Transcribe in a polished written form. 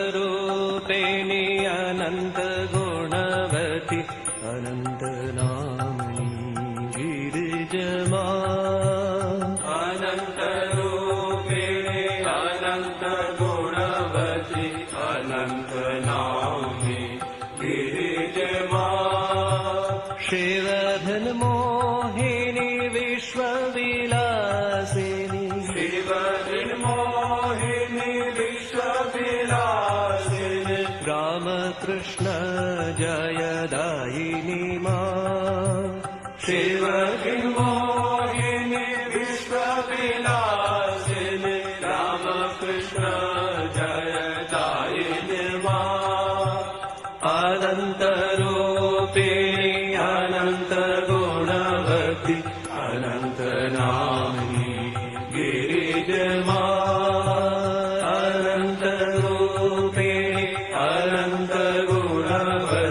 अनन्तरूपिणि अनन्त गुणवति अनन्त नाम्नि गिरिजमा अनन्तरूपिणि अनन्त गुणवति अनन्त नाम्नि गिरिजमा शिवधन मोहिनी विश्वविलासिनी शिवधन मोहिनी विश्वविलासिनी रामकृष्ण जयदायिनी मा शिवधन मोहिनी विश्वविलासिनी रामकृष्ण जयदायिनी मा अनन्तरूपिणि अनन्त गुणवति अनन्त नाम्नि गिरिजमा अनन्तरूपिणि अनन्त गुणवति